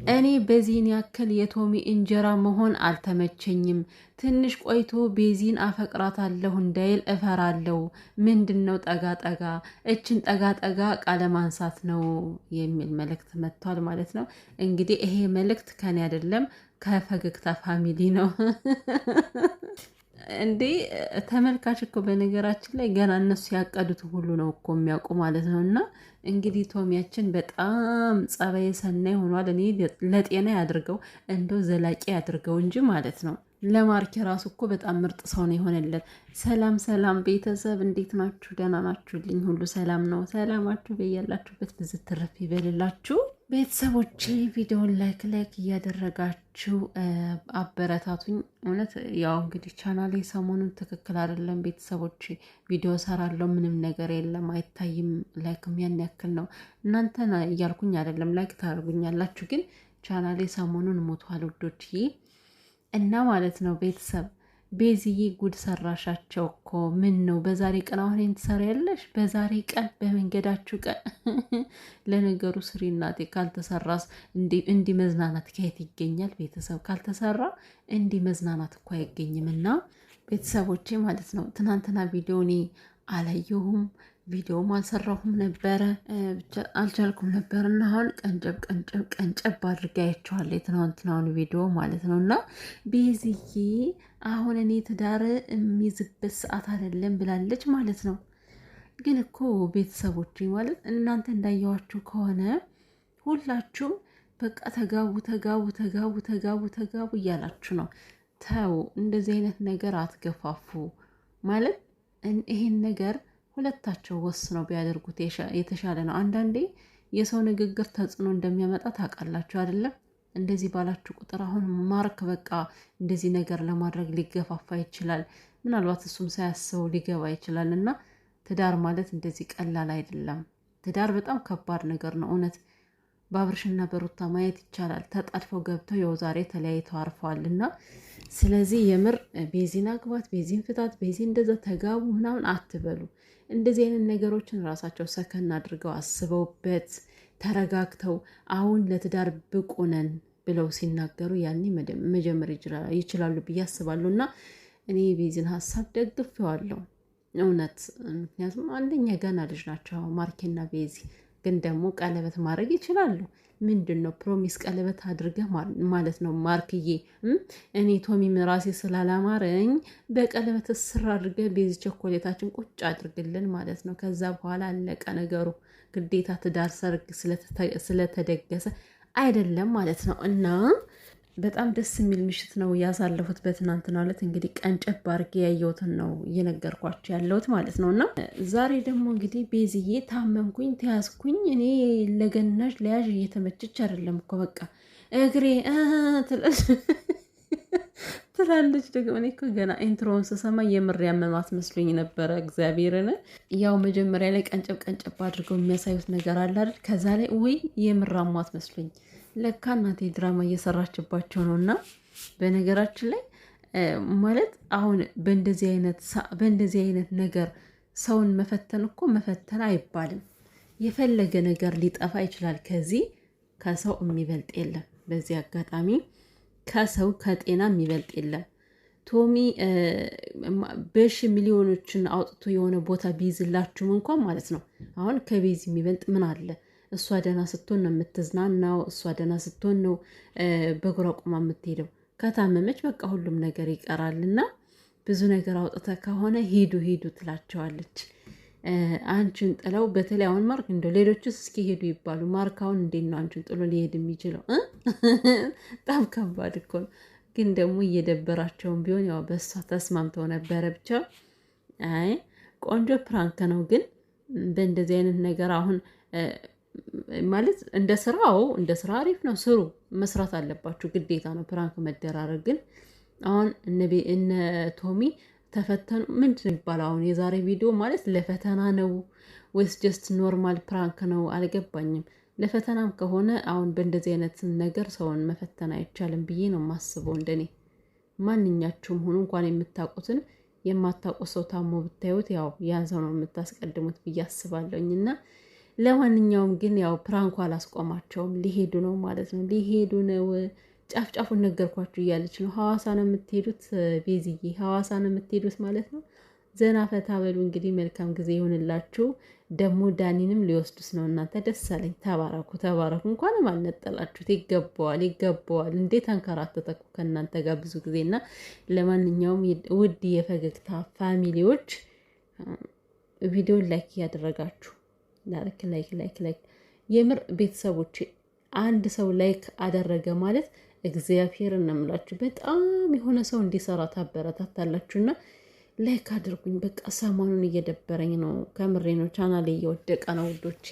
እኔ በዚህን ያክል የቶሚ እንጀራ መሆን አልተመቸኝም። ትንሽ ቆይቶ ቤዚን አፈቅራታለሁ እንዳይል እፈራለሁ። ምንድነው ጠጋ ጠጋ እችን ጠጋ ጠጋ ቃለ ማንሳት ነው የሚል መልእክት መጥቷል ማለት ነው። እንግዲህ ይሄ መልእክት ከኔ አይደለም ከፈገግታ ፋሚሊ ነው። እንዴ ተመልካች እኮ በነገራችን ላይ ገና እነሱ ያቀዱት ሁሉ ነው እኮ የሚያውቁ ማለት ነው። እና እንግዲህ ቶሚያችን በጣም ጸባይ ሰናይ ሆኗል። እኔ ለጤና ያድርገው እንደው ዘላቂ ያድርገው እንጂ ማለት ነው። ለማርኬ ራሱ እኮ በጣም ምርጥ ሰው ነው የሆነለት። ሰላም ሰላም ቤተሰብ እንዴት ናችሁ? ደህና ናችሁልኝ? ሁሉ ሰላም ነው? ሰላማችሁ በያላችሁበት ብዝት ትረፍ ይበልላችሁ። ቤተሰቦቼ ቪዲዮን ላይክ እያደረጋችሁ አበረታቱኝ። እውነት ያው እንግዲህ ቻናሌ ሰሞኑን ትክክል አይደለም ቤተሰቦቼ። ቪዲዮ ሰራለው ምንም ነገር የለም አይታይም። ላይክም ያን ያክል ነው። እናንተን እያልኩኝ አይደለም፣ ላይክ ታደርጉኛላችሁ፣ ግን ቻናሌ ሰሞኑን ሞቷል ውዶችዬ። እና ማለት ነው ቤተሰብ ቤዚዬ ጉድ ሰራሻቸው እኮ። ምን ነው በዛሬ ቀን አሁን ትሰሪያለሽ? በዛሬ ቀን በመንገዳችሁ ቀን ለነገሩ ስሪ እናቴ። ካልተሰራስ እንዲህ መዝናናት ከየት ይገኛል? ቤተሰብ ካልተሰራ እንዲህ መዝናናት እኮ አይገኝም። እና ቤተሰቦቼ ማለት ነው ትናንትና ቪዲዮ እኔ አላየሁም፣ ቪዲዮም አልሰራሁም ነበረ፣ ብቻ አልቻልኩም ነበር። እና አሁን ቀንጨብ አድርጋ ያቸዋለሁ የትናንትናውን ቪዲዮ ማለት ነው። እና ቤዝዬ አሁን እኔ ትዳር የሚይዝበት ሰዓት አይደለም ብላለች ማለት ነው። ግን እኮ ቤተሰቦች ማለት እናንተ እንዳየዋችሁ ከሆነ ሁላችሁም በቃ ተጋቡ ተጋቡ ተጋቡ ተጋቡ ተጋቡ እያላችሁ ነው። ተው እንደዚህ አይነት ነገር አትገፋፉ ማለት ይሄን ነገር ሁለታቸው ወስነው ቢያደርጉት የተሻለ ነው። አንዳንዴ የሰው ንግግር ተጽዕኖ እንደሚያመጣ ታውቃላችሁ አይደለም? እንደዚህ ባላችሁ ቁጥር አሁን ማርክ በቃ እንደዚህ ነገር ለማድረግ ሊገፋፋ ይችላል። ምናልባት እሱም ሳያስበው ሊገባ ይችላል። እና ትዳር ማለት እንደዚህ ቀላል አይደለም። ትዳር በጣም ከባድ ነገር ነው እውነት። በአብርሽና በሩታ ማየት ይቻላል። ተጣድፈው ገብተው የው ዛሬ ተለያይተው አርፈዋል። እና ስለዚህ የምር ቤዚን አግባት፣ ቤዚን ፍታት፣ ቤዚ እንደዛ ተጋቡ ምናምን አትበሉ። እንደዚህ አይነት ነገሮችን ራሳቸው ሰከን አድርገው አስበውበት ተረጋግተው አሁን ለትዳር ብቁ ነን ብለው ሲናገሩ ያኔ መጀመር ይችላሉ ብዬ አስባለሁ። እና እኔ የቤዚን ሀሳብ ደግፌዋለሁ እውነት። ምክንያቱም አንደኛ ገና ልጅ ናቸው ማርኬና ቤዚ፣ ግን ደግሞ ቀለበት ማድረግ ይችላሉ። ምንድን ነው ፕሮሚስ ቀለበት አድርገህ ማለት ነው ማርክዬ። እኔ ቶሚም ራሴ ስላላማረኝ በቀለበት ስር አድርገህ ቤዚ ቸኮሌታችን ቁጭ አድርግልን ማለት ነው። ከዛ በኋላ አለቀ ነገሩ። ግዴታ ትዳር ሰርግ ስለተደገሰ አይደለም ማለት ነው። እና በጣም ደስ የሚል ምሽት ነው ያሳለፉት በትናንትናው ዕለት። እንግዲህ ቀንጨብ አድርጌ ያየሁትን ነው እየነገርኳቸው ያለሁት ማለት ነው። እና ዛሬ ደግሞ እንግዲህ ቤዝዬ ታመምኩኝ፣ ተያዝኩኝ፣ እኔ ለገናሽ ለያዥ እየተመቸች አይደለም እኮ በቃ እግሬ ትላለች ደግሞ። እኔ እኮ ገና ኢንትሮውን ስሰማ የምር ያመማት መስሎኝ ነበረ። እግዚአብሔርን ያው መጀመሪያ ላይ ቀንጨብ አድርገው የሚያሳዩት ነገር አለ አይደል? ከዛ ላይ ውይ የምር አሟት መስሎኝ ለካ እናቴ ድራማ እየሰራችባቸው ነው። እና በነገራችን ላይ ማለት አሁን በእንደዚህ አይነት ነገር ሰውን መፈተን እኮ መፈተን አይባልም። የፈለገ ነገር ሊጠፋ ይችላል። ከሰው የሚበልጥ የለም። በዚህ አጋጣሚ ከሰው ከጤና የሚበልጥ የለም። ቶሚ በሺ ሚሊዮኖችን አውጥቶ የሆነ ቦታ ቢይዝላችሁም እንኳን ማለት ነው አሁን ከቤዚ የሚበልጥ ምን አለ? እሷ ደህና ስትሆን ነው የምትዝናናው። እሷ ደህና ስትሆን ነው በእግሯ ቆማ የምትሄደው። ከታመመች በቃ ሁሉም ነገር ይቀራል። እና ብዙ ነገር አውጥተ ከሆነ ሂዱ ትላቸዋለች። አንቺን ጥለው በተለይ አሁን ማርክ እንደው ሌሎችስ እስኪ ሄዱ ይባሉ። ማርክ አሁን እንዴት ነው አንቺን ጥሎ ሊሄድ የሚችለው? በጣም ከባድ እኮ ነው። ግን ደግሞ እየደበራቸውን ቢሆን ያው በሷ ተስማምተው ነበረ። ብቻ አይ ቆንጆ ፕራንክ ነው። ግን በእንደዚህ አይነት ነገር አሁን ማለት እንደ ስራ አሪፍ ነው። ስሩ፣ መስራት አለባችሁ፣ ግዴታ ነው ፕራንክ መደራረግ። ግን አሁን እነ ቶሚ ተፈተኑ ምንድን ይባላል? አሁን የዛሬ ቪዲዮ ማለት ለፈተና ነው ወይስ ጀስት ኖርማል ፕራንክ ነው? አልገባኝም። ለፈተናም ከሆነ አሁን በእንደዚህ አይነት ነገር ሰውን መፈተን አይቻልም ብዬ ነው የማስበው። እንደኔ ማንኛችሁም ሆኑ እንኳን የምታውቁትን የማታውቁት ሰው ታሞ ብታዩት ያው ያን ሰው ነው የምታስቀድሙት ብዬ አስባለሁኝ። እና ለማንኛውም ግን ያው ፕራንኩ አላስቆማቸውም። ሊሄዱ ነው ማለት ነው። ሊሄዱ ነው። ጫፍጫፉን ነገርኳችሁ እያለች ነው። ሐዋሳ ነው የምትሄዱት ቤዝዬ፣ ሐዋሳ ነው የምትሄዱት ማለት ነው። ዘና ፈታ በሉ እንግዲህ። መልካም ጊዜ ይሆንላችሁ። ደግሞ ዳኒንም ሊወስዱት ነው። እናንተ ደስ አለኝ። ተባረኩ ተባረኩ። እንኳንም አልነጠላችሁት። ይገባዋል ይገባዋል። እንዴት አንከራተተኩ ከእናንተ ጋር ብዙ ጊዜና። ለማንኛውም ውድ የፈገግታ ፋሚሊዎች ቪዲዮ ላይክ እያደረጋችሁ ላይክ የምር ቤተሰቦች አንድ ሰው ላይክ አደረገ ማለት እግዚአብሔር እንምላችሁ በጣም የሆነ ሰው እንዲሰራ ታበረታታላችሁና ላይክ አድርጉኝ። በቃ ሰሞኑን እየደበረኝ ነው፣ ከምሬ ነው። ቻናሌ እየወደቀ ነው ውዶቼ።